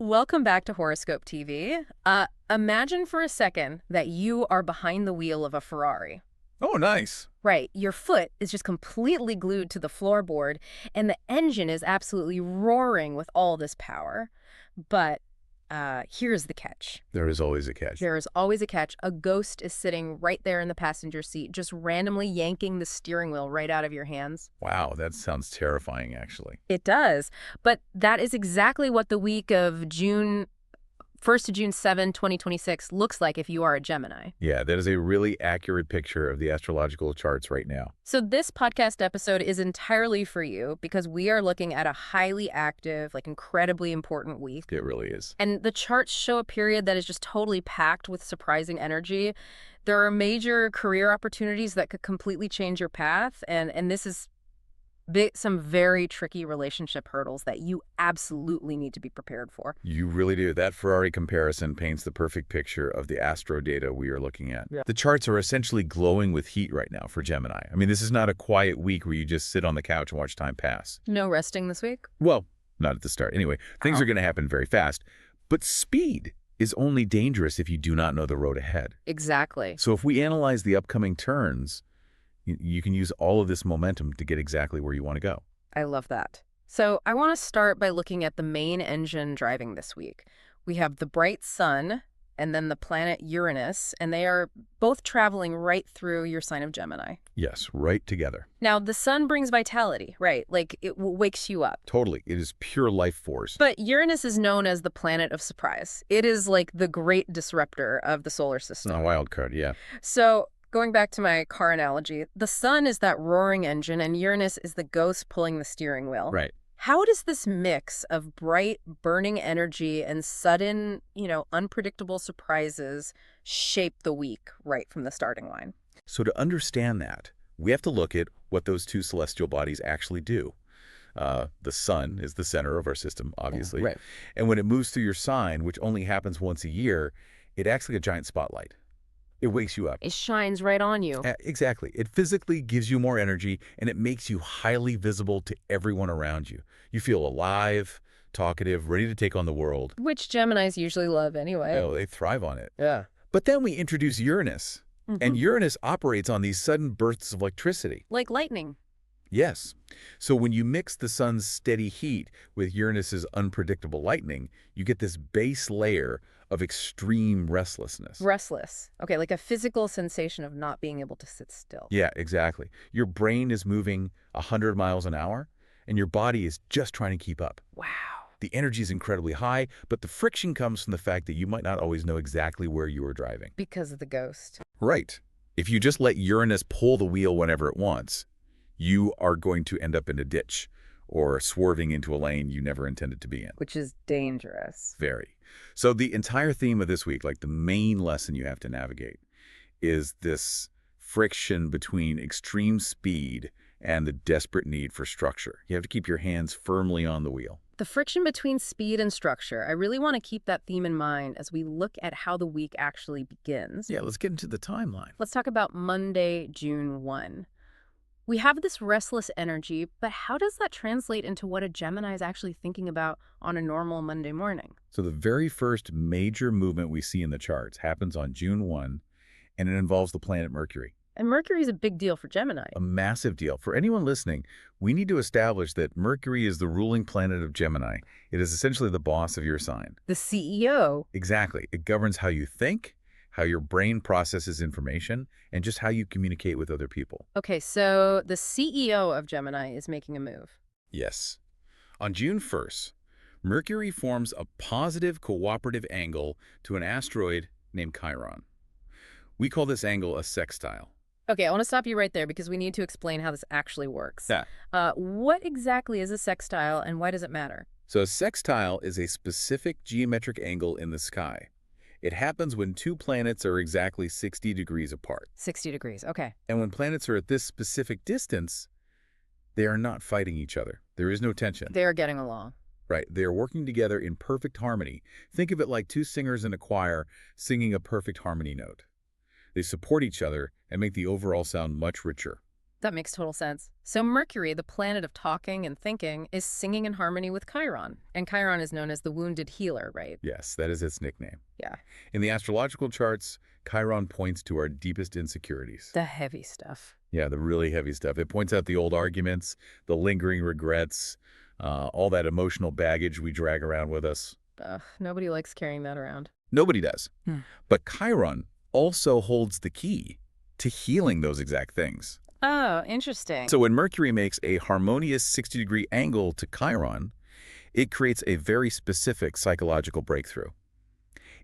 Welcome back to Horoscope TV. Imagine for a second that you are behind the wheel of a Ferrari. Oh, nice. Right, your foot is just completely glued to the floorboard, and the engine is absolutely roaring with all this power. But here's the catch. There is always a catch. There is always a catch. A ghost is sitting right there in the passenger seat, just randomly yanking the steering wheel right out of your hands. Wow, that sounds terrifying, actually. It does. But that is exactly what the week of June 1st to June 7, 2026 looks like if you are a Gemini. Yeah, that is a really accurate picture of the astrological charts right now. So this podcast episode is entirely for you because we are looking at a highly active, incredibly important week. It really is. And the charts show a period that is just totally packed with surprising energy. There are major career opportunities that could completely change your path, and this is some very tricky relationship hurdles that you absolutely need to be prepared for. You really do. That Ferrari comparison paints the perfect picture of the astro data we are looking at. Yeah. The charts are essentially glowing with heat right now for Gemini. I mean, this is not a quiet week where you just sit on the couch and watch time pass. No resting this week? Well, not at the start. Anyway, things are going to happen very fast. But speed is only dangerous if you do not know the road ahead. Exactly. So if we analyze the upcoming turns, you can use all of this momentum to get exactly where you want to go. I love that. So I want to start by looking at the main engine driving this week. We have the bright sun and then the planet Uranus, and they are both traveling right through your sign of Gemini. Yes, right together. Now, the sun brings vitality, right? Like it wakes you up. Totally. It is pure life force. But Uranus is known as the planet of surprise. It is like the great disruptor of the solar system. A wild card, yeah. So going back to my car analogy, the sun is that roaring engine and Uranus is the ghost pulling the steering wheel. Right. How does this mix of bright, burning energy and sudden, unpredictable surprises shape the week right from the starting line? So to understand that, we have to look at what those two celestial bodies actually do. The sun is the center of our system, obviously. Right. And when it moves through your sign, which only happens once a year, it acts like a giant spotlight. It wakes you up. It shines right on you. Exactly. It physically gives you more energy, and it makes you highly visible to everyone around you. You feel alive, talkative, ready to take on the world. Which Geminis usually love anyway. Oh, they thrive on it. Yeah. But then we introduce Uranus, and Uranus operates on these sudden bursts of electricity. Like lightning. Yes. So when you mix the sun's steady heat with Uranus's unpredictable lightning, you get this base layer of extreme restlessness. Restless. Okay, like a physical sensation of not being able to sit still. Yeah, exactly. Your brain is moving 100 miles an hour, and your body is just trying to keep up. Wow. The energy is incredibly high, but the friction comes from the fact that you might not always know exactly where you are driving. Because of the ghost. Right. If you just let Uranus pull the wheel whenever it wants, you are going to end up in a ditch or swerving into a lane you never intended to be in. Which is dangerous. Very. So the entire theme of this week, like the main lesson you have to navigate, is this friction between extreme speed and the desperate need for structure. You have to keep your hands firmly on the wheel. The friction between speed and structure. I really want to keep that theme in mind as we look at how the week actually begins. Yeah, let's get into the timeline. Let's talk about Monday, June 1. We have this restless energy, but how does that translate into what a Gemini is actually thinking about on a normal Monday morning? So the very first major movement we see in the charts happens on June 1, and it involves the planet Mercury. And Mercury is a big deal for Gemini. A massive deal. For anyone listening, we need to establish that Mercury is the ruling planet of Gemini. It is essentially the boss of your sign. The CEO. Exactly. It governs how you think, how your brain processes information, and just how you communicate with other people. Okay, so the CEO of Gemini is making a move. Yes. On June 1st, Mercury forms a positive cooperative angle to an asteroid named Chiron. We call this angle a sextile. Okay, I want to stop you right there because we need to explain how this actually works. Yeah. What exactly is a sextile and why does it matter? So a sextile is a specific geometric angle in the sky. It happens when two planets are exactly 60 degrees apart. 60 degrees, okay. And when planets are at this specific distance, they are not fighting each other. There is no tension. They are getting along. Right. They are working together in perfect harmony. Think of it like two singers in a choir singing a perfect harmony note. They support each other and make the overall sound much richer. That makes total sense. So Mercury, the planet of talking and thinking, is singing in harmony with Chiron. And Chiron is known as the wounded healer, right? Yes, that is its nickname. Yeah. In the astrological charts, Chiron points to our deepest insecurities. The heavy stuff. Yeah, the really heavy stuff. It points out the old arguments, the lingering regrets, all that emotional baggage we drag around with us. Ugh, nobody likes carrying that around. Nobody does. Hmm. But Chiron also holds the key to healing those exact things. Oh, interesting. So when Mercury makes a harmonious 60-degree angle to Chiron, it creates a very specific psychological breakthrough.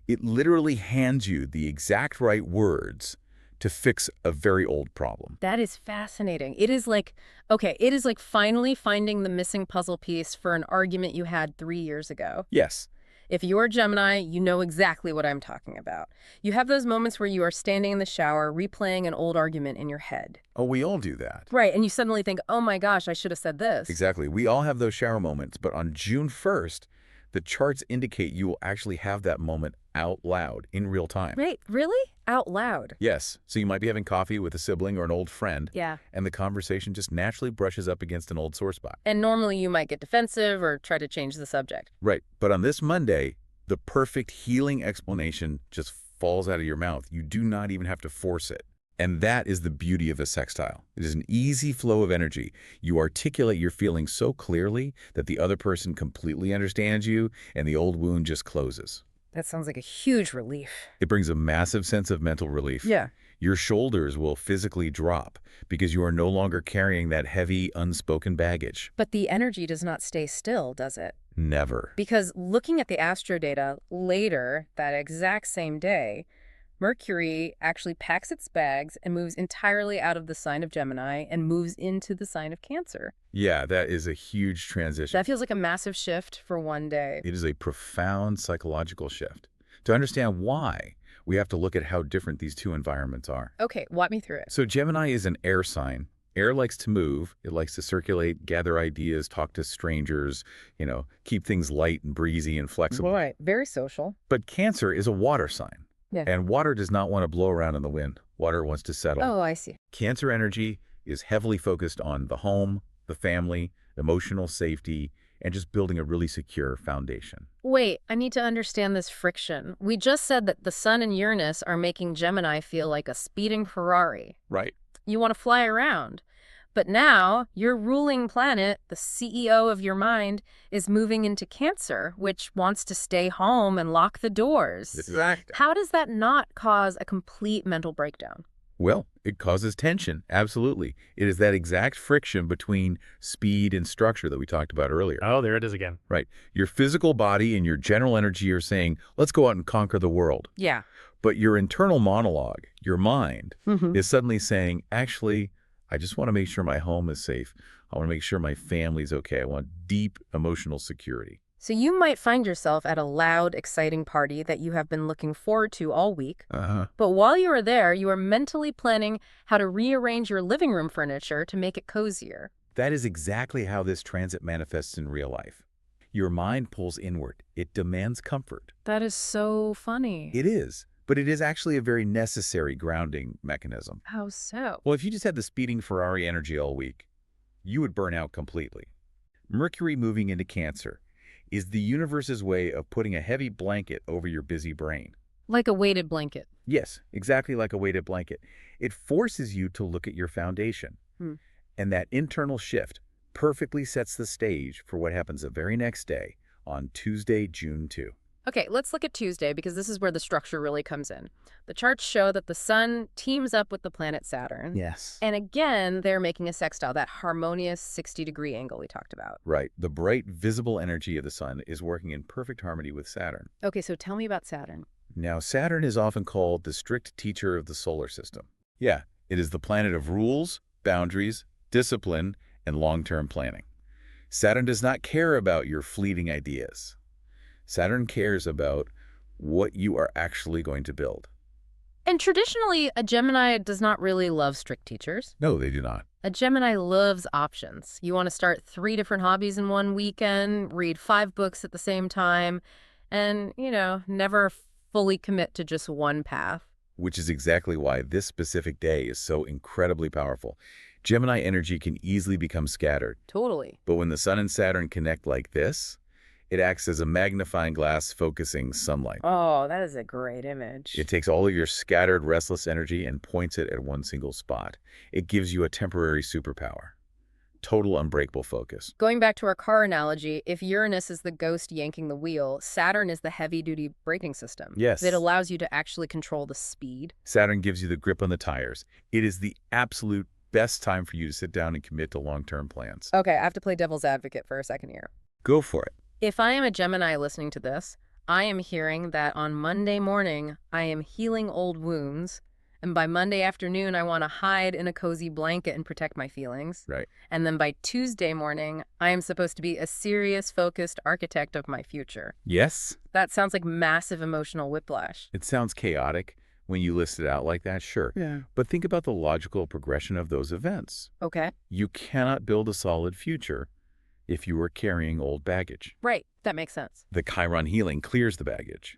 It literally hands you the exact right words to fix a very old problem. That is fascinating. It is like, okay, it is like finally finding the missing puzzle piece for an argument you had 3 years ago. Yes. If you're a Gemini, you know exactly what I'm talking about. You have those moments where you are standing in the shower, replaying an old argument in your head. Oh, we all do that. Right, and you suddenly think, oh my gosh, I should have said this. Exactly. We all have those shower moments, but on June 1st, the charts indicate you will actually have that moment out loud in real time. Wait, really? Out loud? Yes. So you might be having coffee with a sibling or an old friend, Yeah. and the conversation just naturally brushes up against an old sore spot. And normally you might get defensive or try to change the subject. Right. But on this Monday, the perfect healing explanation just falls out of your mouth. You do not even have to force it. And that is the beauty of a sextile. It is an easy flow of energy. You articulate your feelings so clearly that the other person completely understands you, and the old wound just closes. That sounds like a huge relief. It brings a massive sense of mental relief. Yeah. Your shoulders will physically drop because you are no longer carrying that heavy, unspoken baggage. But the energy does not stay still, does it? Never. Because looking at the astro data later, that exact same day, Mercury actually packs its bags and moves entirely out of the sign of Gemini and moves into the sign of Cancer. Yeah, that is a huge transition. That feels like a massive shift for one day. It is a profound psychological shift. To understand why, we have to look at how different these two environments are. Okay, walk me through it. So Gemini is an air sign. Air likes to move. It likes to circulate, gather ideas, talk to strangers, keep things light and breezy and flexible. Right, very social. But Cancer is a water sign. Yeah. And water does not want to blow around in the wind. Water wants to settle. Oh, I see. Cancer energy is heavily focused on the home, the family, emotional safety, and just building a really secure foundation. Wait, I need to understand this friction. We just said that the Sun and Uranus are making Gemini feel like a speeding Ferrari. Right. You want to fly around. But now, your ruling planet, the CEO of your mind, is moving into Cancer, which wants to stay home and lock the doors. Exactly. How does that not cause a complete mental breakdown? Well, it causes tension, absolutely. It is that exact friction between speed and structure that we talked about earlier. Oh, there it is again. Right. Your physical body and your general energy are saying, let's go out and conquer the world. Yeah. But your internal monologue, your mind, Mm-hmm. is suddenly saying, actually, I just want to make sure my home is safe. I want to make sure my family's okay. I want deep emotional security. So you might find yourself at a loud, exciting party that you have been looking forward to all week. But while you are there, you are mentally planning how to rearrange your living room furniture to make it cozier. That is exactly how this transit manifests in real life. Your mind pulls inward. It demands comfort. That is so funny. It is, but it is actually a very necessary grounding mechanism. How so? Well, if you just had the speeding Ferrari energy all week, you would burn out completely. Mercury moving into Cancer is the universe's way of putting a heavy blanket over your busy brain. Like a weighted blanket. Yes, exactly like a weighted blanket. It forces you to look at your foundation. And that internal shift perfectly sets the stage for what happens the very next day on Tuesday, June 2. Okay, let's look at Tuesday because this is where the structure really comes in. The charts show that the Sun teams up with the planet Saturn. Yes. And again, they're making a sextile, that harmonious 60-degree angle we talked about. Right. The bright, visible energy of the Sun is working in perfect harmony with Saturn. Okay, so tell me about Saturn. Now, Saturn is often called the strict teacher of the solar system. Yeah, it is the planet of rules, boundaries, discipline, and long-term planning. Saturn does not care about your fleeting ideas. Saturn cares about what you are actually going to build. And traditionally, a Gemini does not really love strict teachers. No, they do not. A Gemini loves options. You want to start 3 different hobbies in one weekend, read 5 books at the same time, and, never fully commit to just one path. Which is exactly why this specific day is so incredibly powerful. Gemini energy can easily become scattered, Totally. but when the Sun and Saturn connect like this, it acts as a magnifying glass focusing sunlight. Oh, that is a great image. It takes all of your scattered, restless energy and points it at one single spot. It gives you a temporary superpower. Total unbreakable focus. Going back to our car analogy, if Uranus is the ghost yanking the wheel, Saturn is the heavy-duty braking system. Yes. That allows you to actually control the speed. Saturn gives you the grip on the tires. It is the absolute best time for you to sit down and commit to long-term plans. Okay, I have to play devil's advocate for a second here. Go for it. If I am a Gemini listening to this, I am hearing that on Monday morning, I am healing old wounds, and by Monday afternoon, I want to hide in a cozy blanket and protect my feelings. Right. And then by Tuesday morning, I am supposed to be a serious, focused architect of my future. Yes. That sounds like massive emotional whiplash. It sounds chaotic when you list it out like that, sure. Yeah. But think about the logical progression of those events. Okay. You cannot build a solid future if you are carrying old baggage. Right. That makes sense. The Chiron healing clears the baggage.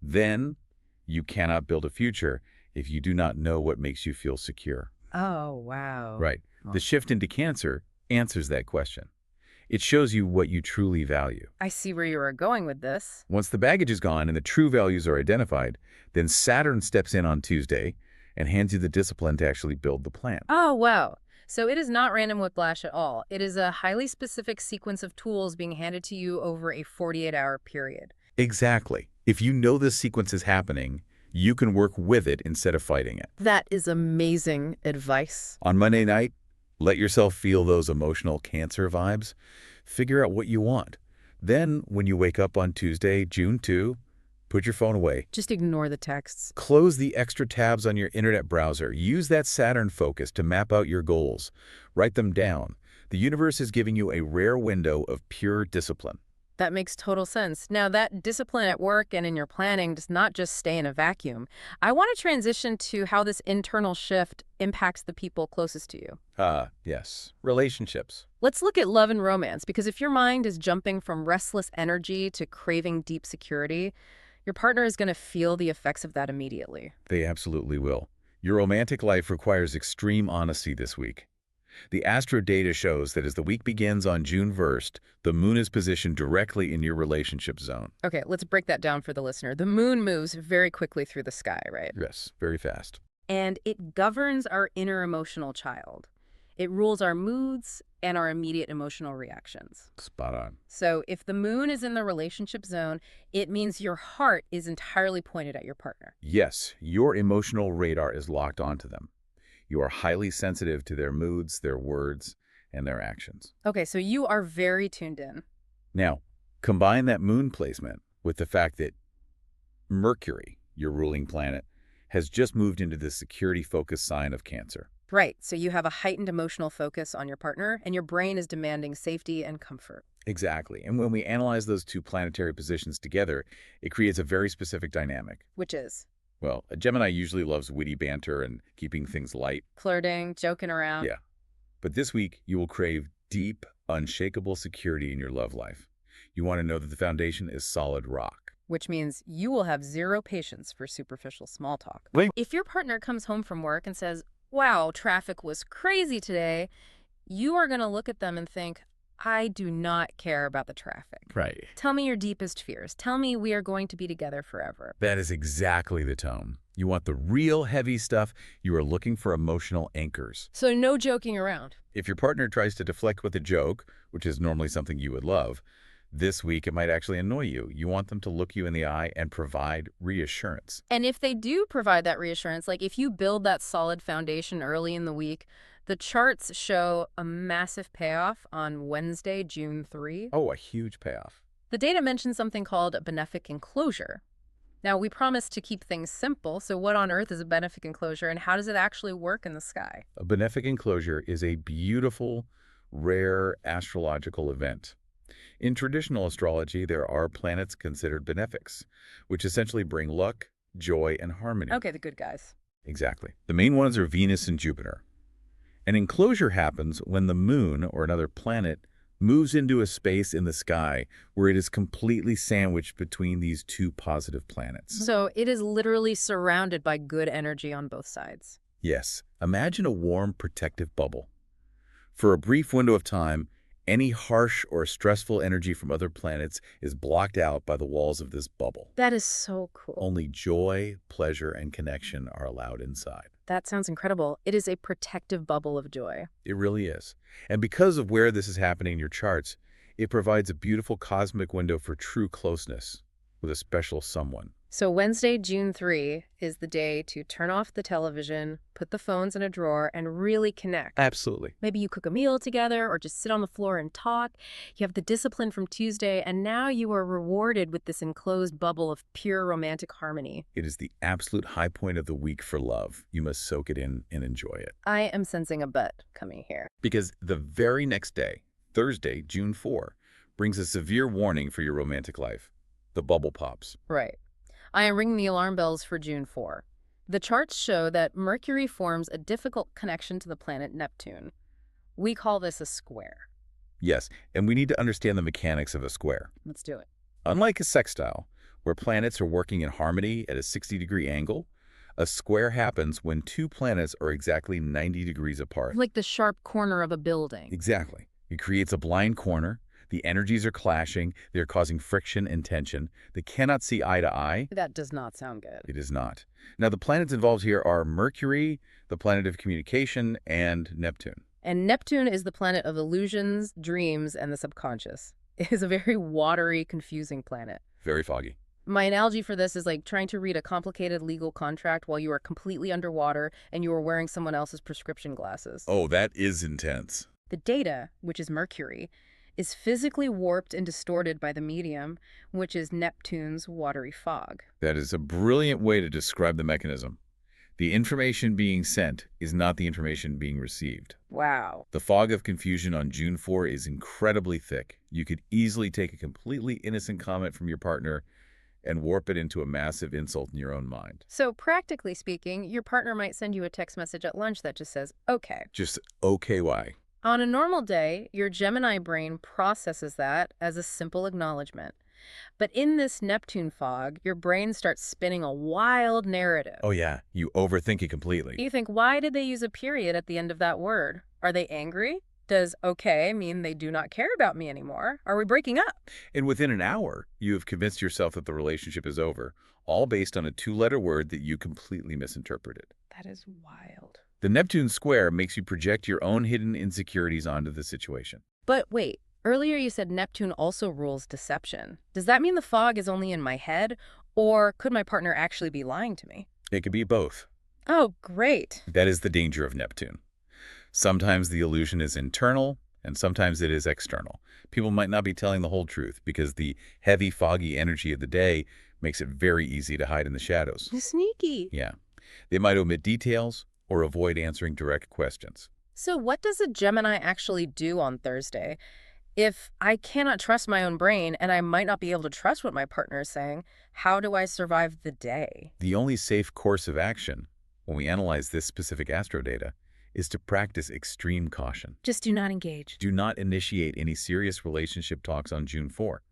Then you cannot build a future if you do not know what makes you feel secure. Oh, wow. Right. The shift into Cancer answers that question. It shows you what you truly value. I see where you are going with this. Once the baggage is gone and the true values are identified, then Saturn steps in on Tuesday and hands you the discipline to actually build the plan. Oh, wow. So it is not random whiplash at all. It is a highly specific sequence of tools being handed to you over a 48-hour period. Exactly. If you know this sequence is happening, you can work with it instead of fighting it. That is amazing advice. On Monday night, let yourself feel those emotional Cancer vibes. Figure out what you want. Then, when you wake up on Tuesday, June 2, put your phone away. Just ignore the texts. Close the extra tabs on your internet browser. Use that Saturn focus to map out your goals. Write them down. The universe is giving you a rare window of pure discipline. That makes total sense. Now, that discipline at work and in your planning does not just stay in a vacuum. I want to transition to how this internal shift impacts the people closest to you. Yes. Relationships. Let's look at love and romance, because if your mind is jumping from restless energy to craving deep security, your partner is going to feel the effects of that immediately. They absolutely will. Your romantic life requires extreme honesty this week. The astro data shows that as the week begins on June 1st, the moon is positioned directly in your relationship zone. Okay, let's break that down for the listener. The moon moves very quickly through the sky, right? Yes, very fast. And it governs our inner emotional child. It rules our moods and our immediate emotional reactions. Spot on. So if the moon is in the relationship zone, it means your heart is entirely pointed at your partner. Yes, your emotional radar is locked onto them. You are highly sensitive to their moods, their words, and their actions. Okay, so you are very tuned in. Now, combine that moon placement with the fact that Mercury, your ruling planet, has just moved into the security-focused sign of Cancer. Right, so you have a heightened emotional focus on your partner, and your brain is demanding safety and comfort. Exactly. And when we analyze those two planetary positions together, it creates a very specific dynamic. Which is? Well, a Gemini usually loves witty banter and keeping things light. Flirting, joking around. Yeah. But this week, you will crave deep, unshakable security in your love life. You want to know that the foundation is solid rock. Which means you will have zero patience for superficial small talk. Wait. If your partner comes home from work and says, "Wow, traffic was crazy today," you are going to look at them and think, "I do not care about the traffic. Right. Tell me your deepest fears. Tell me we are going to be together forever." That is exactly the tone. You want the real heavy stuff. You are looking for emotional anchors. So no joking around. If your partner tries to deflect with a joke, which is normally something you would love, this week it might actually annoy you. You want them to look you in the eye and provide reassurance. And if they do provide that reassurance, like if you build that solid foundation early in the week, the charts show a massive payoff on Wednesday, June 3. Oh, a huge payoff. The data mentions something called a benefic enclosure. Now, we promised to keep things simple, so what on earth is a benefic enclosure, and how does it actually work in the sky? A benefic enclosure is a beautiful, rare astrological event. In traditional astrology, there are planets considered benefics, which essentially bring luck, joy, and harmony. Okay, the good guys. Exactly. The main ones are Venus and Jupiter. An enclosure happens when the moon or another planet moves into a space in the sky where it is completely sandwiched between these two positive planets. So it is literally surrounded by good energy on both sides. Yes, Imagine a warm, protective bubble. For a brief window of time, any harsh or stressful energy from other planets is blocked out by the walls of this bubble. That is so cool. Only joy, pleasure, and connection are allowed inside. That sounds incredible. It is a protective bubble of joy. It really is. And because of where this is happening in your charts, it provides a beautiful cosmic window for true closeness with a special someone. So Wednesday, June 3 is the day to turn off the television, put the phones in a drawer, and really connect. Absolutely. Maybe you cook a meal together or just sit on the floor and talk. You have the discipline from Tuesday, and now you are rewarded with this enclosed bubble of pure romantic harmony. It is the absolute high point of the week for love. You must soak it in and enjoy it. I am sensing a but coming here. Because the very next day, Thursday, June 4, brings a severe warning for your romantic life. The bubble pops. Right. I am ringing the alarm bells for June 4. The charts show that Mercury forms a difficult connection to the planet Neptune. We call this a square. Yes, and we need to understand the mechanics of a square. Let's do it. Unlike a sextile, where planets are working in harmony at a 60-degree angle, a square happens when two planets are exactly 90 degrees apart. Like the sharp corner of a building. Exactly. It creates a blind corner. The energies are clashing. They're causing friction and tension. They cannot see eye to eye. That does not sound good. It is not. Now, the planets involved here are Mercury, the planet of communication, and Neptune. And Neptune is the planet of illusions, dreams, and the subconscious. It is a very watery, confusing planet. Very foggy. My analogy for this is like trying to read a complicated legal contract while you are completely underwater and you are wearing someone else's prescription glasses. Oh, that is intense. The data, which is Mercury, is physically warped and distorted by the medium, which is Neptune's watery fog. That is a brilliant way to describe the mechanism. The information being sent is not the information being received. Wow. The fog of confusion on June 4 is incredibly thick. You could easily take a completely innocent comment from your partner and warp it into a massive insult in your own mind. So practically speaking, your partner might send you a text message at lunch that just says, okay. Just OKY. On a normal day, your Gemini brain processes that as a simple acknowledgement. But in this Neptune fog, your brain starts spinning a wild narrative. Oh yeah, you overthink it completely. You think, why did they use a period at the end of that word? Are they angry? Does okay mean they do not care about me anymore? Are we breaking up? And within an hour, you have convinced yourself that the relationship is over, all based on a two-letter word that you completely misinterpreted. That is wild. The Neptune square makes you project your own hidden insecurities onto the situation. But wait, earlier you said Neptune also rules deception. Does that mean the fog is only in my head, or could my partner actually be lying to me? It could be both. Oh, great. That is the danger of Neptune. Sometimes the illusion is internal, and sometimes it is external. People might not be telling the whole truth because the heavy, foggy energy of the day makes it very easy to hide in the shadows. Sneaky. Yeah. They might omit details or avoid answering direct questions. So what does a Gemini actually do on Thursday? If I cannot trust my own brain and I might not be able to trust what my partner is saying, how do I survive the day? The only safe course of action when we analyze this specific astro data is to practice extreme caution. Just do not engage. Do not initiate any serious relationship talks on June 4.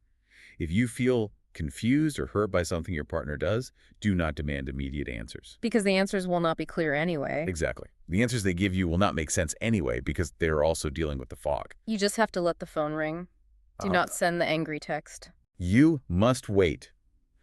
If you feel confused or hurt by something your partner does, do not demand immediate answers. Because the answers will not be clear anyway. Exactly. The answers they give you will not make sense anyway because they're also dealing with the fog. You just have to let the phone ring. Do not send the angry text. You must wait.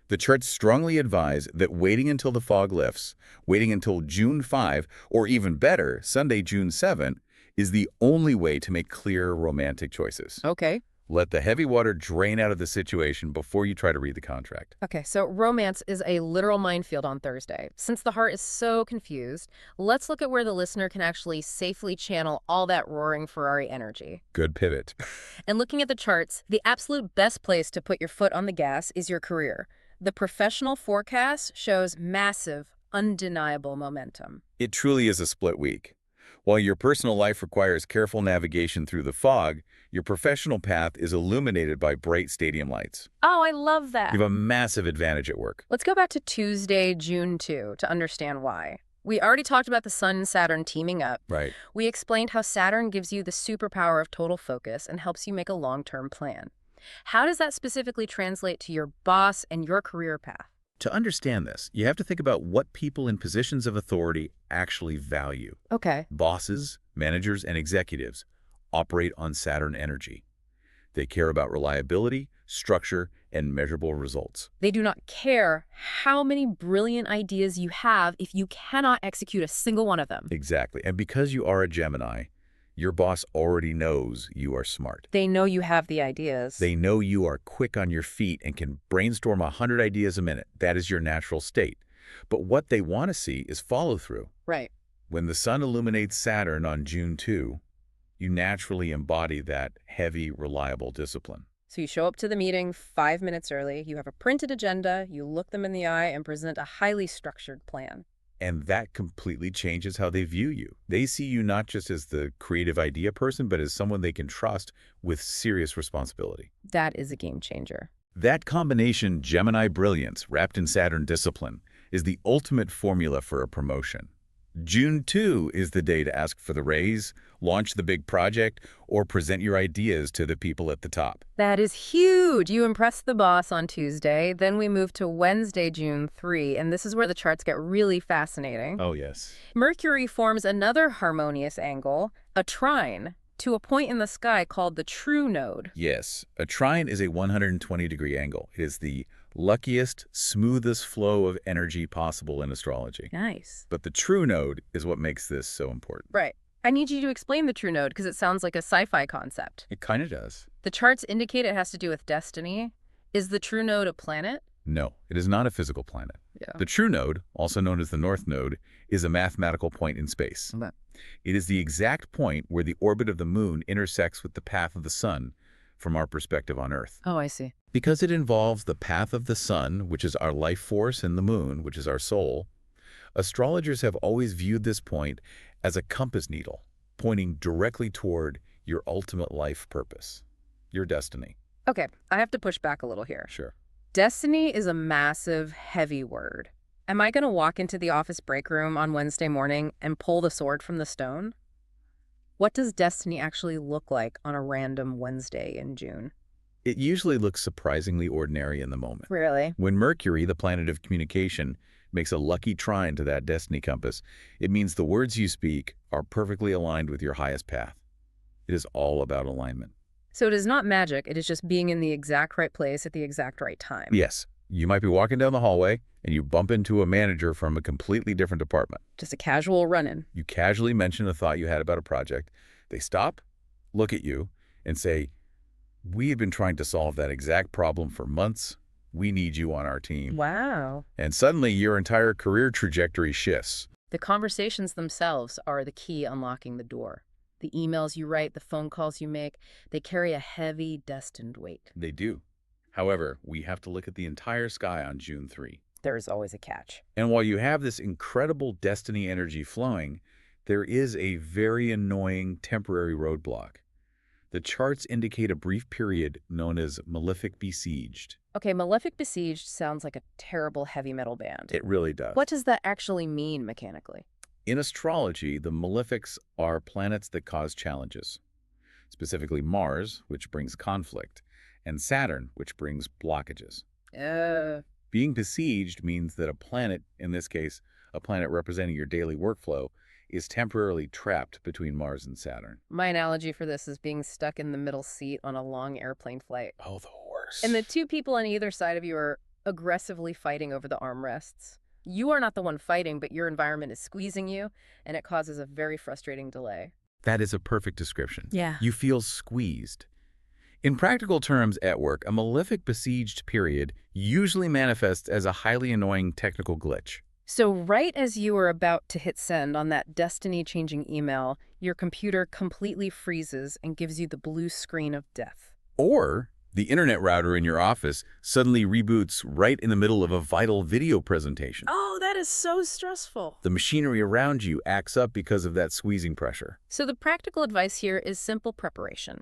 The charts strongly advise that waiting until the fog lifts, waiting until June 5, or even better, Sunday, June 7, is the only way to make clear romantic choices. Okay. Let the heavy water drain out of the situation before you try to read the contract. Okay, so romance is a literal minefield on Thursday. Since the heart is so confused, let's look at where the listener can actually safely channel all that roaring Ferrari energy. Good pivot. And looking at the charts, the absolute best place to put your foot on the gas is your career. The professional forecast shows massive, undeniable momentum. It truly is a split week. While your personal life requires careful navigation through the fog, your professional path is illuminated by bright stadium lights. Oh, I love that. You have a massive advantage at work. Let's go back to Tuesday, June 2, to understand why. We already talked about the Sun and Saturn teaming up. Right. We explained how Saturn gives you the superpower of total focus and helps you make a long-term plan. How does that specifically translate to your boss and your career path? To understand this, you have to think about what people in positions of authority actually value. Okay. Bosses, managers, and executives operate on Saturn energy. They care about reliability, structure, and measurable results. They do not care how many brilliant ideas you have if you cannot execute a single one of them. Exactly. And because you are a Gemini, your boss already knows you are smart. They know you have the ideas. They know you are quick on your feet and can brainstorm 100 ideas a minute. That is your natural state. But what they want to see is follow-through. Right. When the sun illuminates Saturn on June 2, you naturally embody that heavy, reliable discipline. So you show up to the meeting 5 minutes early, you have a printed agenda, you look them in the eye and present a highly structured plan. And that completely changes how they view you. They see you not just as the creative idea person, but as someone they can trust with serious responsibility. That is a game changer. That combination, Gemini brilliance wrapped in Saturn discipline, is the ultimate formula for a promotion. June 2 is the day to ask for the raise, launch the big project, or present your ideas to the people at the top. That is huge. You impress the boss on Tuesday. Then we move to Wednesday, June 3, and this is where the charts get really fascinating. Oh, yes. Mercury forms another harmonious angle, a trine, to a point in the sky called the true node. Yes. A trine is a 120-degree angle. It is the luckiest, smoothest flow of energy possible in astrology. Nice. But the true node is what makes this so important. Right. I need you to explain the true node because it sounds like a sci-fi concept. It kind of does. The charts indicate it has to do with destiny. Is the true node a planet? No, it is not a physical planet. Yeah. The true node, also known as the north node, is a mathematical point in space. Okay. It is the exact point where the orbit of the moon intersects with the path of the sun from our perspective on Earth. Oh, I see. Because it involves the path of the sun, which is our life force, and the moon, which is our soul, astrologers have always viewed this point as a compass needle, pointing directly toward your ultimate life purpose, your destiny. Okay, I have to push back a little here. Sure. Destiny is a massive, heavy word. Am I going to walk into the office break room on Wednesday morning and pull the sword from the stone? What does destiny actually look like on a random Wednesday in June? It usually looks surprisingly ordinary in the moment. Really? When Mercury, the planet of communication, makes a lucky trine to that destiny compass, it means the words you speak are perfectly aligned with your highest path. It is all about alignment. So it is not magic, it is just being in the exact right place at the exact right time. Yes, you might be walking down the hallway and you bump into a manager from a completely different department. Just a casual run-in. You casually mention a thought you had about a project. They stop, look at you, and say, "We have been trying to solve that exact problem for months. We need you on our team." Wow. And suddenly your entire career trajectory shifts. The conversations themselves are the key unlocking the door. The emails you write, the phone calls you make, they carry a heavy, destined weight. They do. However, we have to look at the entire sky on June 3. There is always a catch. And while you have this incredible destiny energy flowing, there is a very annoying temporary roadblock. The charts indicate a brief period known as malefic besieged. Okay, Malefic Besieged sounds like a terrible heavy metal band. It really does. What does that actually mean mechanically? In astrology, the malefics are planets that cause challenges, specifically Mars, which brings conflict, and Saturn, which brings blockages. Being besieged means that a planet, in this case, a planet representing your daily workflow, is temporarily trapped between Mars and Saturn. My analogy for this is being stuck in the middle seat on a long airplane flight. Oh, the worst. And the two people on either side of you are aggressively fighting over the armrests. You are not the one fighting, but your environment is squeezing you, and it causes a very frustrating delay. That is a perfect description. Yeah. You feel squeezed. In practical terms at work, a malefic besieged period usually manifests as a highly annoying technical glitch. So right as you are about to hit send on that destiny-changing email, your computer completely freezes and gives you the blue screen of death. Or the internet router in your office suddenly reboots right in the middle of a vital video presentation. Oh, that is so stressful. The machinery around you acts up because of that squeezing pressure. So the practical advice here is simple preparation.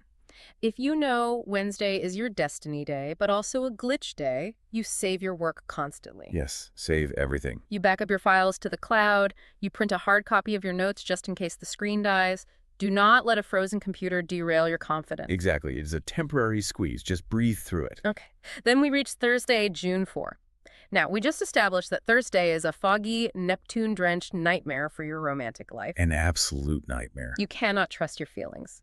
If you know Wednesday is your destiny day, but also a glitch day, you save your work constantly. Yes, save everything. You back up your files to the cloud, you print a hard copy of your notes just in case the screen dies. Do not let a frozen computer derail your confidence. Exactly. It is a temporary squeeze. Just breathe through it. Okay. Then we reach Thursday, June 4. Now, we just established that Thursday is a foggy, Neptune-drenched nightmare for your romantic life. An absolute nightmare. You cannot trust your feelings.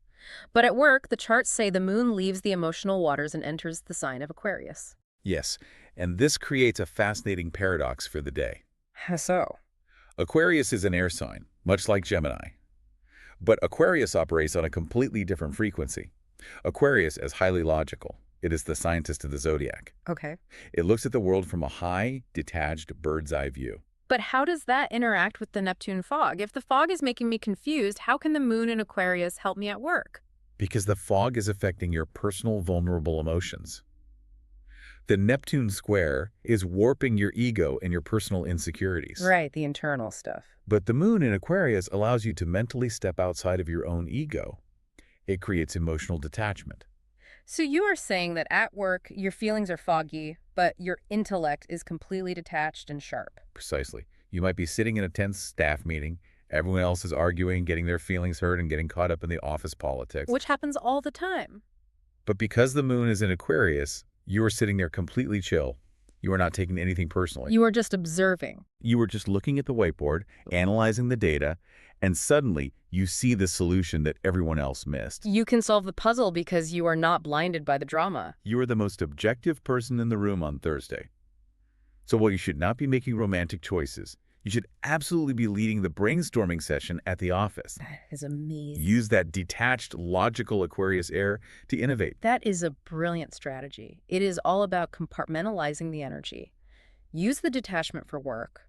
But at work, the charts say the moon leaves the emotional waters and enters the sign of Aquarius. Yes, and this creates a fascinating paradox for the day. How so? Aquarius is an air sign, much like Gemini. But Aquarius operates on a completely different frequency. Aquarius is highly logical. It is the scientist of the zodiac. Okay. It looks at the world from a high, detached, bird's-eye view. But how does that interact with the Neptune fog? If the fog is making me confused, how can the moon in Aquarius help me at work? Because the fog is affecting your personal, vulnerable emotions. The Neptune square is warping your ego and your personal insecurities. Right, the internal stuff. But the moon in Aquarius allows you to mentally step outside of your own ego. It creates emotional detachment. So you are saying that at work, your feelings are foggy, but your intellect is completely detached and sharp. Precisely. You might be sitting in a tense staff meeting. Everyone else is arguing, getting their feelings hurt, and getting caught up in the office politics. Which happens all the time. But because the moon is in Aquarius, you are sitting there completely chill. You are not taking anything personally. You are just observing. You are just looking at the whiteboard, analyzing the data, and suddenly you see the solution that everyone else missed. You can solve the puzzle because you are not blinded by the drama. You are the most objective person in the room on Thursday. So while you should not be making romantic choices, you should absolutely be leading the brainstorming session at the office. That is amazing. Use that detached, logical Aquarius air to innovate. That is a brilliant strategy. It is all about compartmentalizing the energy. Use the detachment for work,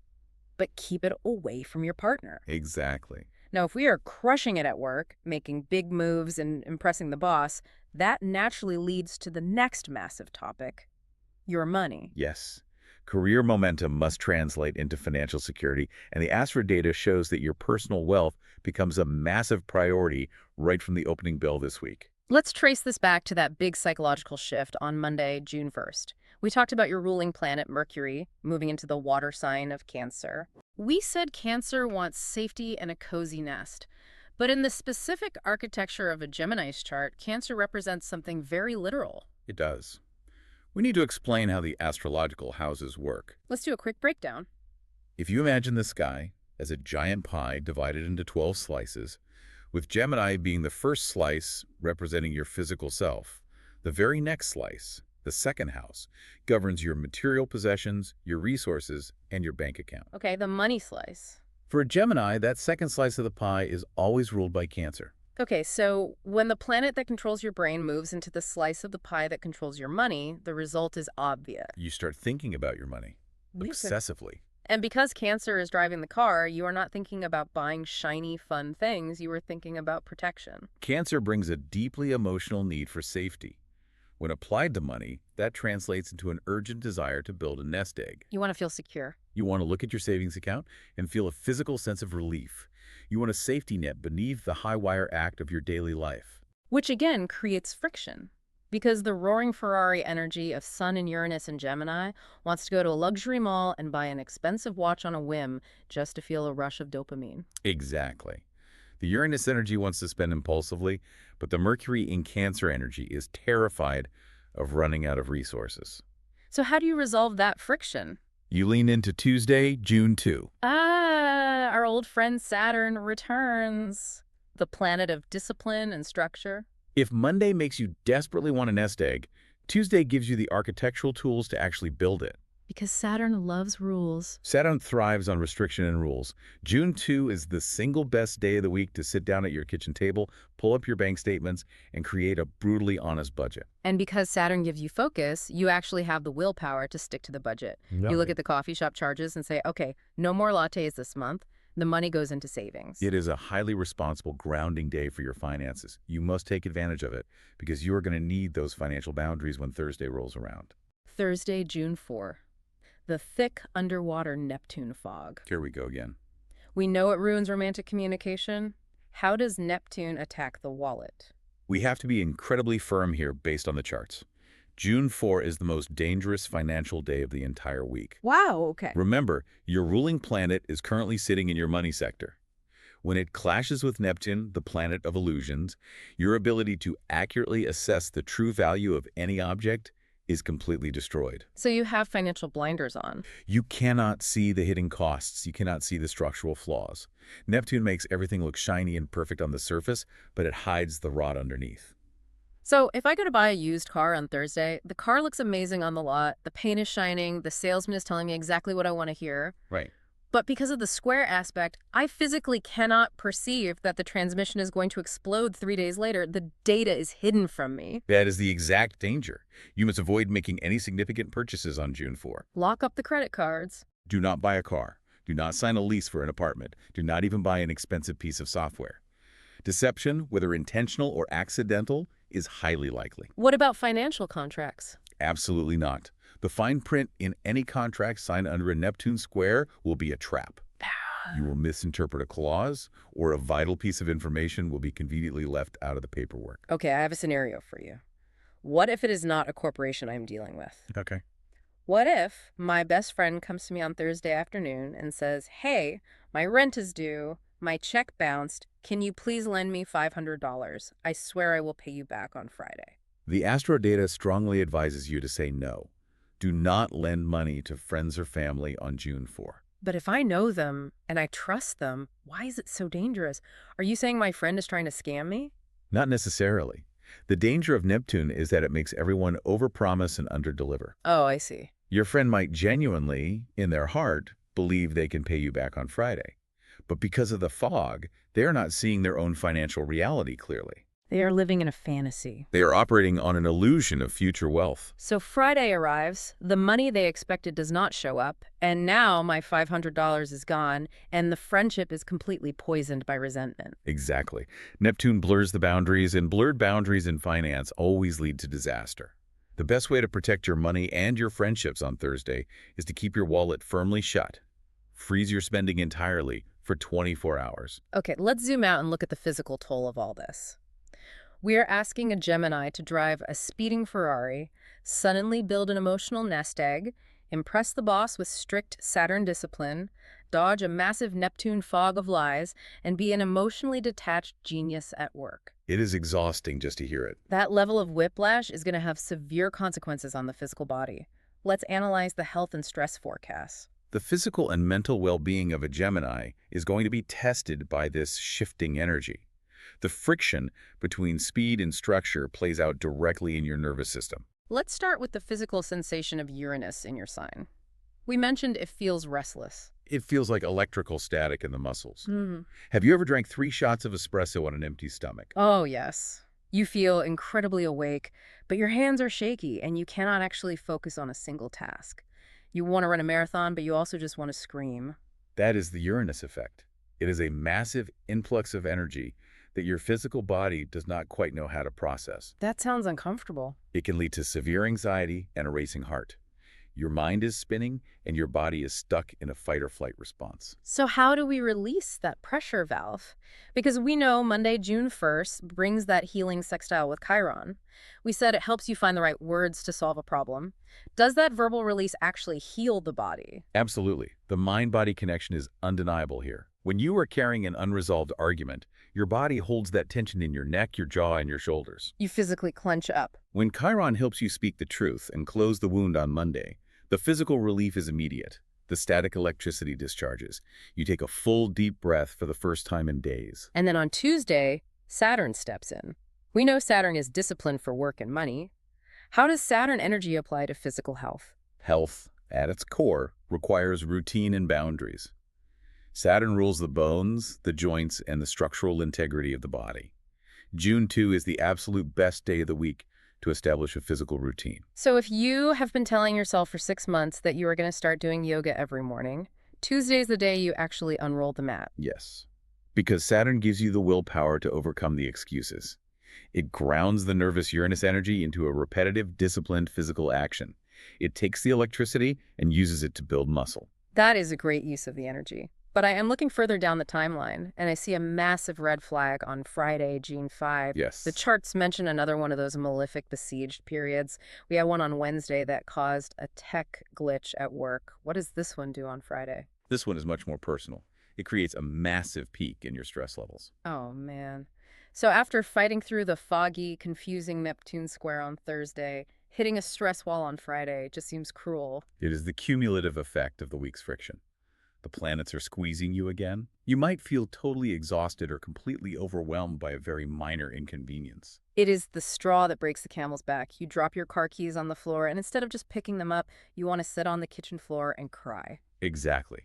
but keep it away from your partner. Exactly. Now, if we are crushing it at work, making big moves and impressing the boss, that naturally leads to the next massive topic, your money. Yes. Career momentum must translate into financial security, and the Astro data shows that your personal wealth becomes a massive priority right from the opening bell this week. Let's trace this back to that big psychological shift on Monday, June 1st. We talked about your ruling planet, Mercury, moving into the water sign of Cancer. We said Cancer wants safety and a cozy nest. But in the specific architecture of a Gemini's chart, Cancer represents something very literal. It does. We need to explain how the astrological houses work. Let's do a quick breakdown. If you imagine the sky as a giant pie divided into 12 slices, with Gemini being the first slice representing your physical self, the very next slice, the second house, governs your material possessions, your resources, and your bank account. Okay, the money slice. For a Gemini, that second slice of the pie is always ruled by Cancer. Okay, so when the planet that controls your brain moves into the slice of the pie that controls your money, the result is obvious. You start thinking about your money obsessively. And because Cancer is driving the car, you are not thinking about buying shiny, fun things. You are thinking about protection. Cancer brings a deeply emotional need for safety. When applied to money, that translates into an urgent desire to build a nest egg. You want to feel secure. You want to look at your savings account and feel a physical sense of relief. You want a safety net beneath the high-wire act of your daily life. Which again creates friction. Because the roaring Ferrari energy of Sun and Uranus and Gemini wants to go to a luxury mall and buy an expensive watch on a whim just to feel a rush of dopamine. Exactly. The Uranus energy wants to spend impulsively, but the Mercury in Cancer energy is terrified of running out of resources. So how do you resolve that friction? You lean into Tuesday, June 2. Our old friend Saturn returns. The planet of discipline and structure. If Monday makes you desperately want a nest egg, Tuesday gives you the architectural tools to actually build it. Because Saturn loves rules. Saturn thrives on restriction and rules. June 2 is the single best day of the week to sit down at your kitchen table, pull up your bank statements, and create a brutally honest budget. And because Saturn gives you focus, you actually have the willpower to stick to the budget. You look at the coffee shop charges and say, okay, no more lattes this month. The money goes into savings. It is a highly responsible grounding day for your finances. You must take advantage of it because you are going to need those financial boundaries when Thursday rolls around. Thursday, June 4. The thick underwater Neptune fog. Here we go again. We know it ruins romantic communication. How does Neptune attack the wallet? We have to be incredibly firm here based on the charts. June 4 is the most dangerous financial day of the entire week. Wow, okay. Remember, your ruling planet is currently sitting in your money sector. When it clashes with Neptune, the planet of illusions, your ability to accurately assess the true value of any object is completely destroyed. So you have financial blinders on. You cannot see the hidden costs. You cannot see the structural flaws. Neptune makes everything look shiny and perfect on the surface, but it hides the rot underneath. So if I go to buy a used car on Thursday, the car looks amazing on the lot, the paint is shining, the salesman is telling me exactly what I want to hear. Right. But because of the square aspect, I physically cannot perceive that the transmission is going to explode 3 days later. The data is hidden from me. That is the exact danger. You must avoid making any significant purchases on June 4. Lock up the credit cards. Do not buy a car. Do not sign a lease for an apartment. Do not even buy an expensive piece of software. Deception, whether intentional or accidental, is highly likely. What about financial contracts? Absolutely not. The fine print in any contract signed under a Neptune square will be a trap. You will misinterpret a clause, or a vital piece of information will be conveniently left out of the paperwork. Okay, I have a scenario for you. What if it is not a corporation I'm dealing with? Okay. What if my best friend comes to me on Thursday afternoon and says, "Hey, my rent is due, my check bounced, can you please lend me $500? I swear I will pay you back on Friday." The astro data strongly advises you to say no. Do not lend money to friends or family on June 4. But if I know them and I trust them, why is it so dangerous? Are you saying my friend is trying to scam me? Not necessarily. The danger of Neptune is that it makes everyone overpromise and underdeliver. Oh, I see. Your friend might genuinely, in their heart, believe they can pay you back on Friday. But because of the fog, they are not seeing their own financial reality clearly. They are living in a fantasy. They are operating on an illusion of future wealth. So Friday arrives, the money they expected does not show up, and now my $500 is gone, and the friendship is completely poisoned by resentment. Exactly. Neptune blurs the boundaries, and blurred boundaries in finance always lead to disaster. The best way to protect your money and your friendships on Thursday is to keep your wallet firmly shut. Freeze your spending entirely for 24 hours. Okay, let's zoom out and look at the physical toll of all this. We are asking a Gemini to drive a speeding Ferrari, suddenly build an emotional nest egg, impress the boss with strict Saturn discipline, dodge a massive Neptune fog of lies, and be an emotionally detached genius at work. It is exhausting just to hear it. That level of whiplash is going to have severe consequences on the physical body. Let's analyze the health and stress forecasts. The physical and mental well-being of a Gemini is going to be tested by this shifting energy. The friction between speed and structure plays out directly in your nervous system. Let's start with the physical sensation of Uranus in your sign. We mentioned it feels restless. It feels like electrical static in the muscles. Hmm. Have you ever drank 3 shots of espresso on an empty stomach? Oh, yes. You feel incredibly awake, but your hands are shaky and you cannot actually focus on a single task. You want to run a marathon, but you also just want to scream. That is the Uranus effect. It is a massive influx of energy that your physical body does not quite know how to process. That sounds uncomfortable. It can lead to severe anxiety and a racing heart. Your mind is spinning and your body is stuck in a fight-or-flight response. So how do we release that pressure valve? Because we know Monday, June 1st brings that healing sextile with Chiron. We said it helps you find the right words to solve a problem. Does that verbal release actually heal the body? Absolutely. The mind-body connection is undeniable here. When you are carrying an unresolved argument, your body holds that tension in your neck, your jaw, and your shoulders. You physically clench up. When Chiron helps you speak the truth and close the wound on Monday, the physical relief is immediate. The static electricity discharges. You take a full, deep breath for the first time in days. And then on Tuesday, Saturn steps in. We know Saturn is discipline for work and money. How does Saturn energy apply to physical health? Health, at its core, requires routine and boundaries. Saturn rules the bones, the joints, and the structural integrity of the body. June 2 is the absolute best day of the week to establish a physical routine. So if you have been telling yourself for 6 months that you are going to start doing yoga every morning, Tuesday is the day you actually unroll the mat. Yes, because Saturn gives you the willpower to overcome the excuses. It grounds the nervous Uranus energy into a repetitive, disciplined physical action. It takes the electricity and uses it to build muscle. That is a great use of the energy. But I am looking further down the timeline, and I see a massive red flag on Friday, June 5. Yes. The charts mention another one of those malefic besieged periods. We had one on Wednesday that caused a tech glitch at work. What does this one do on Friday? This one is much more personal. It creates a massive peak in your stress levels. Oh, man. So after fighting through the foggy, confusing Neptune square on Thursday, Hitting a stress wall on Friday just seems cruel. It is the cumulative effect of the week's friction. The planets are squeezing you again. You might feel totally exhausted or completely overwhelmed by a very minor inconvenience. It is the straw that breaks the camel's back. You drop your car keys on the floor, and instead of just picking them up, you want to sit on the kitchen floor and cry. Exactly.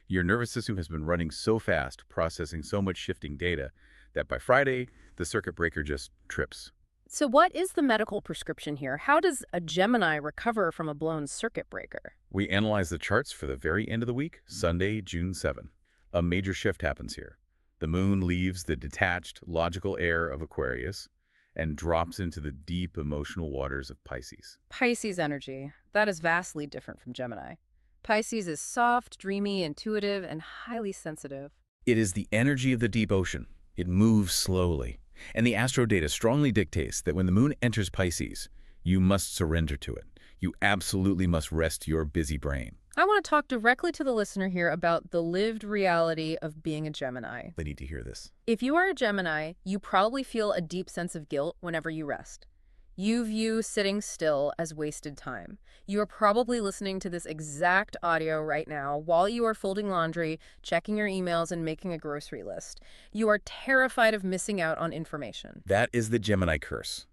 Your nervous system has been running so fast, processing so much shifting data, that by Friday, the circuit breaker just trips. So what is the medical prescription here? How does a Gemini recover from a blown circuit breaker? We analyze the charts for the very end of the week, Sunday, June 7. A major shift happens here. The moon leaves the detached, logical air of Aquarius and drops into the deep emotional waters of Pisces. Pisces energy. That is vastly different from Gemini. Pisces is soft, dreamy, intuitive, and highly sensitive. It is the energy of the deep ocean. It moves slowly. And the astro data strongly dictates that when the moon enters Pisces, you must surrender to it. You absolutely must rest your busy brain. I want to talk directly to the listener here about the lived reality of being a Gemini. They need to hear this. If you are a Gemini, you probably feel a deep sense of guilt whenever you rest. You view sitting still as wasted time. You are probably listening to this exact audio right now while you are folding laundry, checking your emails, and making a grocery list. You are terrified of missing out on information. That is the Gemini curse.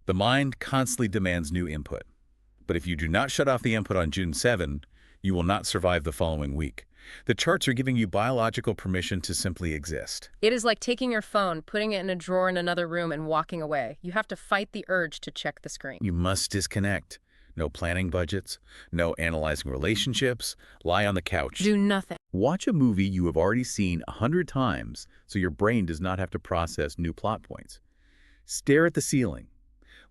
The mind constantly demands new input. But if you do not shut off the input on June 7, you will not survive the following week. The charts are giving you biological permission to simply exist. It is like taking your phone, putting it in a drawer in another room, and walking away. You have to fight the urge to check the screen. You must disconnect. No planning budgets, no analyzing relationships, lie on the couch. Do nothing. Watch a movie you have already seen 100 times so your brain does not have to process new plot points. Stare at the ceiling.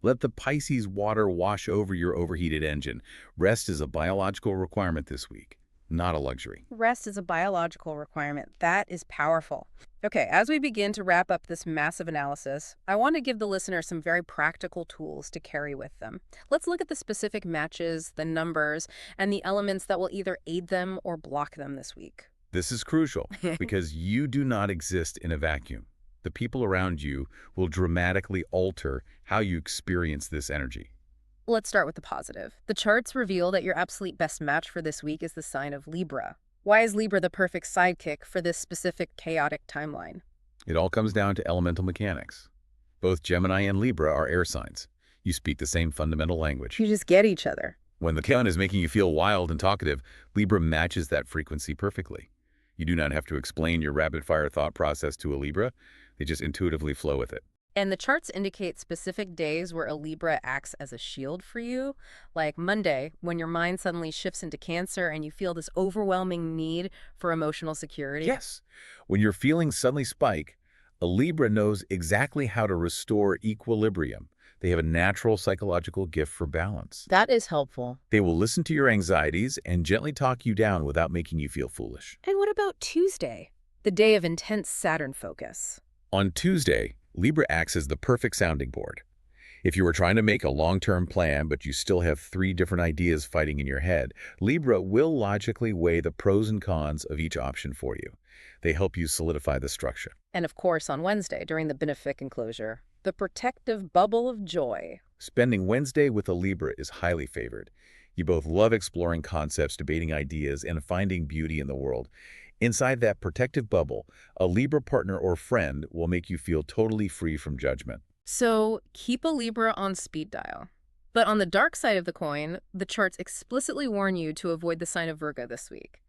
Let the Pisces water wash over your overheated engine. Rest is a biological requirement this week, not a luxury. Rest is a biological requirement. That is powerful. Okay, as we begin to wrap up this massive analysis, I want to give the listener some very practical tools to carry with them. Let's look at the specific matches, the numbers, and the elements that will either aid them or block them this week. This is crucial because you do not exist in a vacuum. The people around you will dramatically alter how you experience this energy. Let's start with the positive. The charts reveal that your absolute best match for this week is the sign of Libra. Why is Libra the perfect sidekick for this specific chaotic timeline? It all comes down to elemental mechanics. Both Gemini and Libra are air signs. You speak the same fundamental language. You just get each other. When the sun is making you feel wild and talkative, Libra matches that frequency perfectly. You do not have to explain your rapid-fire thought process to a Libra. They just intuitively flow with it. And the charts indicate specific days where a Libra acts as a shield for you, like Monday, when your mind suddenly shifts into Cancer and you feel this overwhelming need for emotional security. Yes. When your feelings suddenly spike, a Libra knows exactly how to restore equilibrium. They have a natural psychological gift for balance. That is helpful. They will listen to your anxieties and gently talk you down without making you feel foolish. And what about Tuesday, the day of intense Saturn focus? On Tuesday, Libra acts as the perfect sounding board. If you were trying to make a long-term plan but you still have 3 different ideas fighting in your head, Libra will logically weigh the pros and cons of each option for you. They help you solidify the structure. And of course, on Wednesday, during the benefic enclosure, the protective bubble of joy. Spending Wednesday with a Libra is highly favored. You both love exploring concepts, debating ideas, and finding beauty in the world. Inside that protective bubble, a Libra partner or friend will make you feel totally free from judgment. So keep a Libra on speed dial. But on the dark side of the coin, the charts explicitly warn you to avoid the sign of Virgo this week.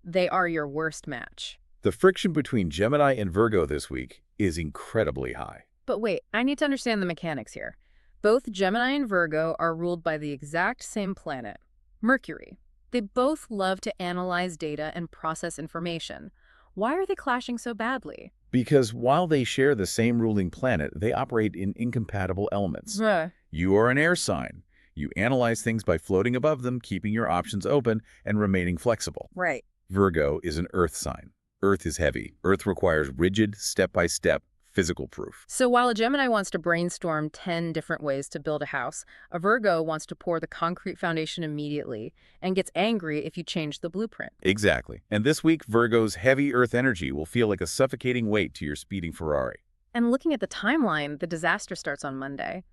They are your worst match. The friction between Gemini and Virgo this week is incredibly high. But wait, I need to understand the mechanics here. Both Gemini and Virgo are ruled by the exact same planet, Mercury. They both love to analyze data and process information. Why are they clashing so badly? Because while they share the same ruling planet, they operate in incompatible elements. You are an air sign. You analyze things by floating above them, keeping your options open, and remaining flexible. Right. Virgo is an earth sign. Earth is heavy. Earth requires rigid, step-by-step, physical proof. So while a Gemini wants to brainstorm 10 different ways to build a house, a Virgo wants to pour the concrete foundation immediately and gets angry if you change the blueprint. Exactly. And this week, Virgo's heavy earth energy will feel like a suffocating weight to your speeding Ferrari. And looking at the timeline, the disaster starts on Monday.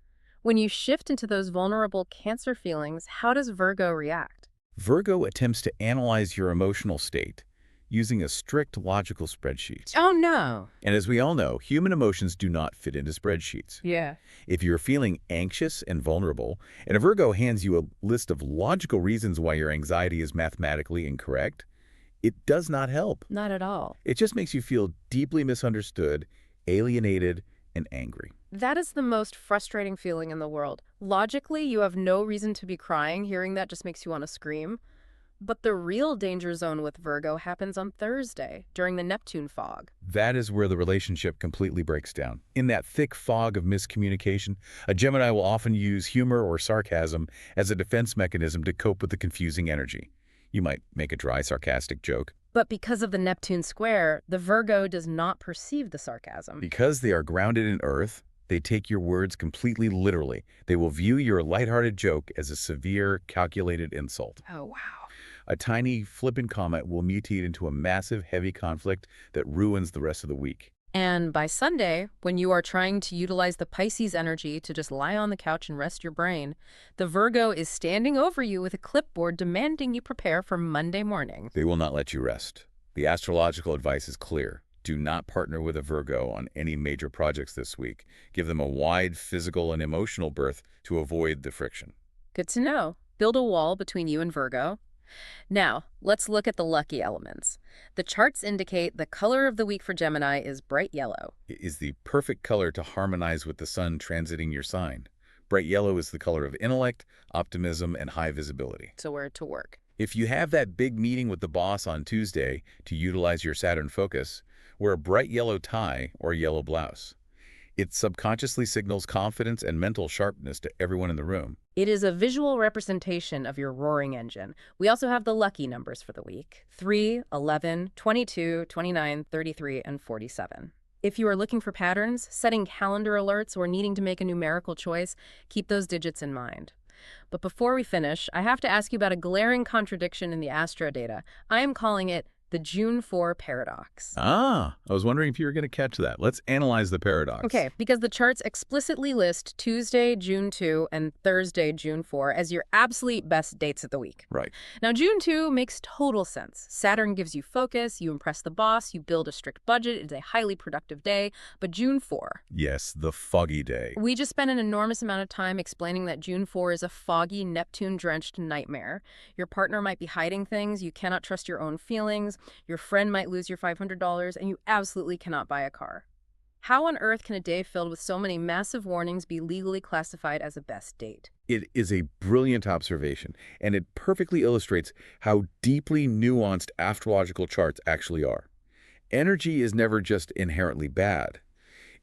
When you shift into those vulnerable Cancer feelings, how does Virgo react? Virgo attempts to analyze your emotional state using a strict logical spreadsheet. Oh, no. And as we all know, human emotions do not fit into spreadsheets. Yeah. If you're feeling anxious and vulnerable, and a Virgo hands you a list of logical reasons why your anxiety is mathematically incorrect, it does not help. Not at all. It just makes you feel deeply misunderstood, alienated, and angry. That is the most frustrating feeling in the world. Logically, you have no reason to be crying. Hearing that just makes you want to scream. But the real danger zone with Virgo happens on Thursday, during the Neptune fog. That is where the relationship completely breaks down. In that thick fog of miscommunication, a Gemini will often use humor or sarcasm as a defense mechanism to cope with the confusing energy. You might make a dry, sarcastic joke. But because of the Neptune square, the Virgo does not perceive the sarcasm. Because they are grounded in Earth, they take your words completely literally. They will view your lighthearted joke as a severe, calculated insult. Oh, wow. A tiny, flippant comment will mutate into a massive, heavy conflict that ruins the rest of the week. And by Sunday, when you are trying to utilize the Pisces energy to just lie on the couch and rest your brain, the Virgo is standing over you with a clipboard demanding you prepare for Monday morning. They will not let you rest. The astrological advice is clear. Do not partner with a Virgo on any major projects this week. Give them a wide physical and emotional berth to avoid the friction. Good to know. Build a wall between you and Virgo. Now, let's look at the lucky elements. The charts indicate the color of the week for Gemini is bright yellow. It is the perfect color to harmonize with the sun transiting your sign. Bright yellow is the color of intellect, optimism, and high visibility. So we're to work. If you have that big meeting with the boss on Tuesday to utilize your Saturn focus, wear a bright yellow tie or yellow blouse. It subconsciously signals confidence and mental sharpness to everyone in the room. It is a visual representation of your roaring engine. We also have the lucky numbers for the week: 3, 11, 22, 29, 33, and 47. If you are looking for patterns, setting calendar alerts, or needing to make a numerical choice, keep those digits in mind. But before we finish, I have to ask you about a glaring contradiction in the astro data. I am calling it the June 4 paradox. I was wondering if you were going to catch that. Let's analyze the paradox. Okay, because the charts explicitly list Tuesday, June 2, and Thursday, June 4 as your absolute best dates of the week. Right. Now, June 2 makes total sense. Saturn gives you focus, you impress the boss, you build a strict budget, it's a highly productive day. But June 4... Yes, the foggy day. We just spent an enormous amount of time explaining that June 4 is a foggy, Neptune-drenched nightmare. Your partner might be hiding things, you cannot trust your own feelings, your friend might lose your $500, and you absolutely cannot buy a car. How on earth can a day filled with so many massive warnings be legally classified as a best date? It is a brilliant observation, and it perfectly illustrates how deeply nuanced astrological charts actually are. Energy is never just inherently bad.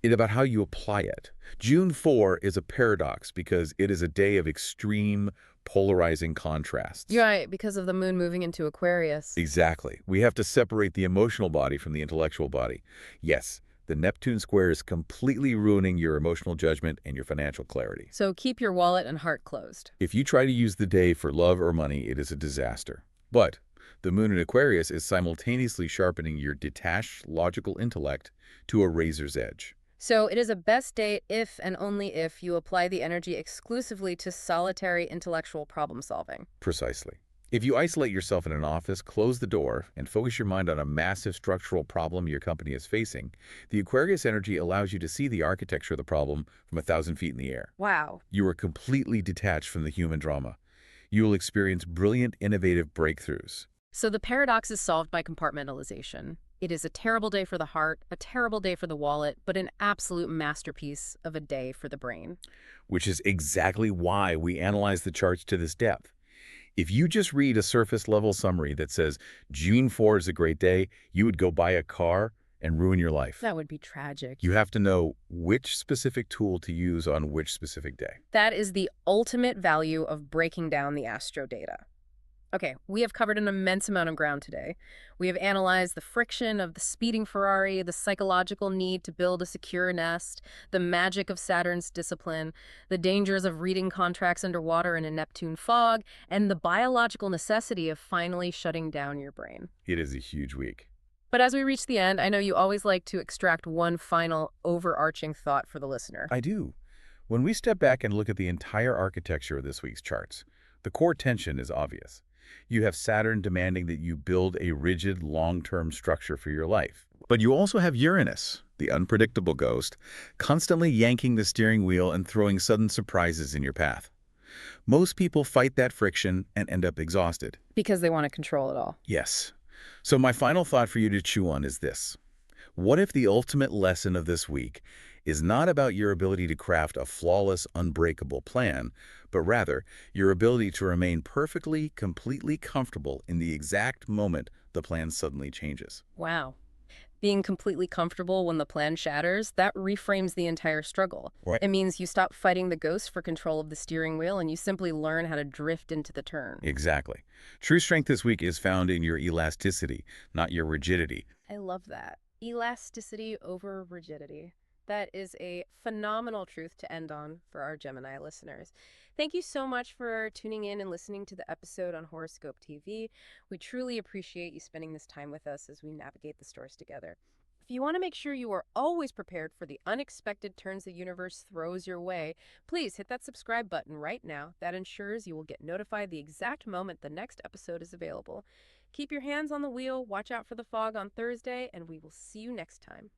It's about how you apply it. June 4 is a paradox because it is a day of extreme, polarizing contrasts. You're right, because of the moon moving into Aquarius. Exactly. We have to separate the emotional body from the intellectual body. Yes, the Neptune square is completely ruining your emotional judgment and your financial clarity. So keep your wallet and heart closed. If you try to use the day for love or money, it is a disaster. But the moon in Aquarius is simultaneously sharpening your detached, logical intellect to a razor's edge. So it is a best date if and only if you apply the energy exclusively to solitary intellectual problem solving. Precisely. If you isolate yourself in an office, close the door, and focus your mind on a massive structural problem your company is facing, the Aquarius energy allows you to see the architecture of the problem from 1,000 feet in the air. Wow. You are completely detached from the human drama. You will experience brilliant, innovative breakthroughs. So the paradox is solved by compartmentalization. It is a terrible day for the heart, a terrible day for the wallet, but an absolute masterpiece of a day for the brain. Which is exactly why we analyze the charts to this depth. If you just read a surface-level summary that says, June 4 is a great day, you would go buy a car and ruin your life. That would be tragic. You have to know which specific tool to use on which specific day. That is the ultimate value of breaking down the astro data. Okay, we have covered an immense amount of ground today. We have analyzed the friction of the speeding Ferrari, the psychological need to build a secure nest, the magic of Saturn's discipline, the dangers of reading contracts underwater in a Neptune fog, and the biological necessity of finally shutting down your brain. It is a huge week. But as we reach the end, I know you always like to extract one final overarching thought for the listener. I do. When we step back and look at the entire architecture of this week's charts, the core tension is obvious. You have Saturn demanding that you build a rigid, long-term structure for your life. But you also have Uranus, the unpredictable ghost, constantly yanking the steering wheel and throwing sudden surprises in your path. Most people fight that friction and end up exhausted. Because they want to control it all. Yes. So my final thought for you to chew on is this. What if the ultimate lesson of this week is not about your ability to craft a flawless, unbreakable plan, but rather your ability to remain perfectly, completely comfortable in the exact moment the plan suddenly changes? Wow. Being completely comfortable when the plan shatters, that reframes the entire struggle. Right. It means you stop fighting the ghost for control of the steering wheel and you simply learn how to drift into the turn. Exactly. True strength this week is found in your elasticity, not your rigidity. I love that. Elasticity over rigidity. That is a phenomenal truth to end on for our Gemini listeners. Thank you so much for tuning in and listening to the episode on Horoscope TV. We truly appreciate you spending this time with us as we navigate the stars together. If you want to make sure you are always prepared for the unexpected turns the universe throws your way, please hit that subscribe button right now. That ensures you will get notified the exact moment the next episode is available. Keep your hands on the wheel, watch out for the fog on Thursday, and we will see you next time.